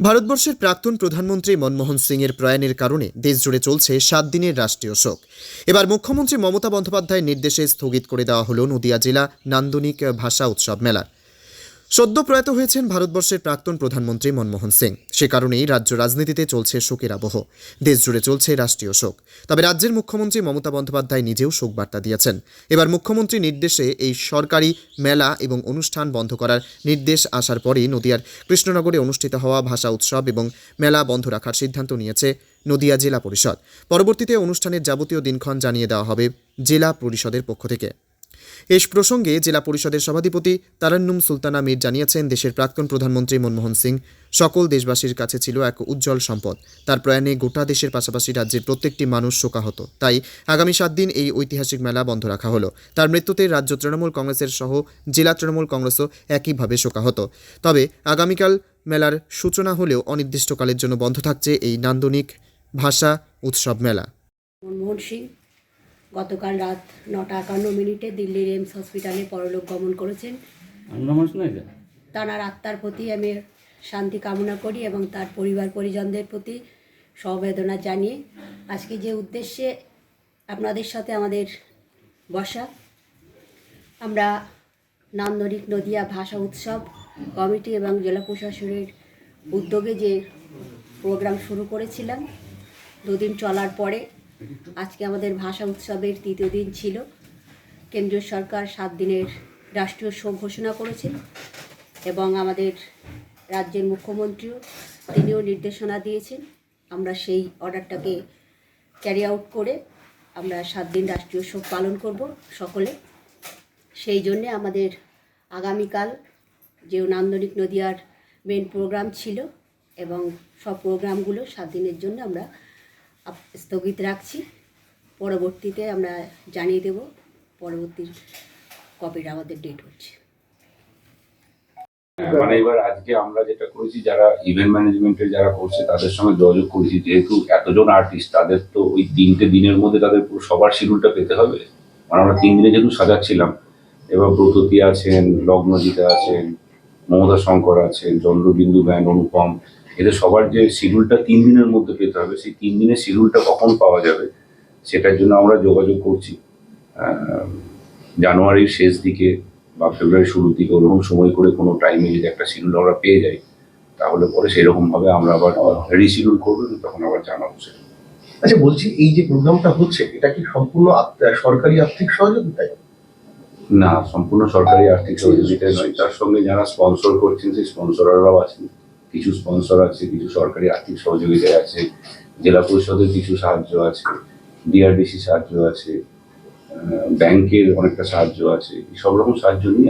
ভারতবর্ষের প্রাক্তন প্রধানমন্ত্রী মনমোহন সিংয়ের প্রয়াণের কারণে দেশজুড়ে চলছে 7 দিনের রাষ্ট্রীয় শোক। এবার মুখ্যমন্ত্রী মমতা বন্দ্যোপাধ্যায়ের নির্দেশে স্থগিত করে দেওয়া হল নদিয়া জেলা নান্দনিক ভাষা উৎসব মেলা। সদ্য প্রয়াত হয়েছেন ভারতবর্ষের প্রাক্তন প্রধানমন্ত্রী মনমোহন সিং। সে কারণেই রাজ্য রাজনীতিতে চলছে শোকের আবহ। দেশজুড়ে চলছে রাষ্ট্রীয় শোক। তবে রাজ্যের মুখ্যমন্ত্রী মমতা বন্দ্যোপাধ্যায় নিজেও শোক বার্তা দিয়েছেন। এবার মুখ্যমন্ত্রীর নির্দেশে এই সরকারি মেলা এবং অনুষ্ঠান বন্ধ করার নির্দেশ আসার পরেই নদিয়ার কৃষ্ণনগরে অনুষ্ঠিত হওয়া ভাষা উৎসব এবং মেলা বন্ধ রাখার সিদ্ধান্ত নিয়েছে নদিয়া জেলা পরিষদ। পরবর্তীতে অনুষ্ঠানের যাবতীয় দিনক্ষণ জানিয়ে দেওয়া হবে জেলা পরিষদের পক্ষ থেকে। এই প্রসঙ্গে জেলা পরিষদের সভাধিপতি তারান্নুম সুলতানা মীর জানিয়েছেন, দেশের প্রাক্তন প্রধানমন্ত্রী মনমোহন সিং সকল দেশবাসীর কাছে ছিল এক উজ্জ্বল সম্পদ। তার প্রয়াণে গোটা দেশের পাশাপাশি রাজ্যের প্রত্যেকটি মানুষ শোকাহত। তাই আগামী 7 দিন এই ঐতিহাসিক মেলা বন্ধ রাখা হলো। তার মৃত্যুতে রাজ্য তৃণমূল কংগ্রেসের সহ জেলা তৃণমূল কংগ্রেসও একইভাবে শোকাহত। তবে আগামীকাল মেলার সূচনা হলেও অনির্দিষ্টকালের জন্য বন্ধ থাকছে এই নান্দনিক ভাষা উৎসব মেলা। মনমোহন সিং গতকাল রাত 9:51 দিল্লির এইমস হসপিটালে পরলোক গমন করেছেন। তাঁর আত্মার প্রতি আমি শান্তি কামনা করি এবং তার পরিবার পরিজনদের প্রতি সমবেদনা জানিয়ে আজকে যে উদ্দেশ্যে আপনাদের সাথে আমাদের বসা, আমরা নান্দনিক নদিয়া ভাষা উৎসব কমিটি এবং জেলা প্রশাসনের উদ্যোগে যে প্রোগ্রাম শুরু করেছিলাম, 2 দিন চলার পরে আজকে আমাদের ভাষা উৎসবের 3য় দিন ছিল। কেন্দ্রীয় সরকার 7 দিনের রাষ্ট্রীয় শোক ঘোষণা করেছে এবং আমাদের রাজ্যের মুখ্যমন্ত্রীও তিনিও নির্দেশনা দিয়েছেন। আমরা সেই অর্ডারটাকে ক্যারি আউট করে আমরা 7 দিন রাষ্ট্রীয় শোক পালন করব সকলে। সেই জন্যে আমাদের আগামীকাল যে নান্দনিক নদিয়ার মেন প্রোগ্রাম ছিল এবং সব প্রোগ্রামগুলো 7 দিনের জন্য আমরা স্থগিত রাখছি। পরবর্তীতে আমরা জানিয়ে দেব পরবর্তী কপির আমাদের ডেট হচ্ছে। মানে এবার আজকে আমরা যেটা করেছি, যারা ইভেন্ট ম্যানেজমেন্টের যারা করছে তাদের সঙ্গে যোগাযোগ করেছি, যেহেতু এতজন আর্টিস্ট তাদের তো ওই 3টে দিনের মধ্যে তাদের পুরো সবার শিডিউলটা পেতে হবে। মানে আমরা 3 দিনে যেহেতু সাজাচ্ছিলাম, এবার ব্রততী আছেন, লগ্নজিতা আছেন, মমতা শঙ্কর আছেন, চন্দ্রবিন্দু ব্যান্ড, অনুপম, এদের সবার যে শিডিউলটা 3 দিনের মধ্যে পেতে হবে, সেই 3 দিনের শিডিউলটা কখন পাওয়া যাবে সেটার জন্য আমরা যোগাযোগ করছি। জানুয়ারির শেষ দিকে বা ফেব্রুয়ারির শুরুর দিকে ওরকম সময় করে কোনো টাইমে যদি একটা শিডিউল আমরা পেয়ে যাই, তাহলে পরে সেরকমভাবে আমরা আবার রিশিডিউল করবো, তখন আবার জানাবো সেটা। আচ্ছা, বলছি এই যে প্রোগ্রামটা হচ্ছে এটা কি সম্পূর্ণ সরকারি আর্থিক সহযোগিতায়? না, সম্পূর্ণ সরকারি আর্থিক সহযোগিতায় নয়। তার সঙ্গে যারা স্পন্সর করছেন সেই স্পন্সরাররাও আছেন, কিছু স্পন্সর আছে, কিছু সরকারি আর্থিক সহযোগিতায় আছে, জেলা পরিষদের কিছু সাহায্য আছে, ডিআরডিসি সাহায্য আছে, ব্যাংকের অনেকটা সাহায্য আছে। সব রকম সাহায্য নিয়ে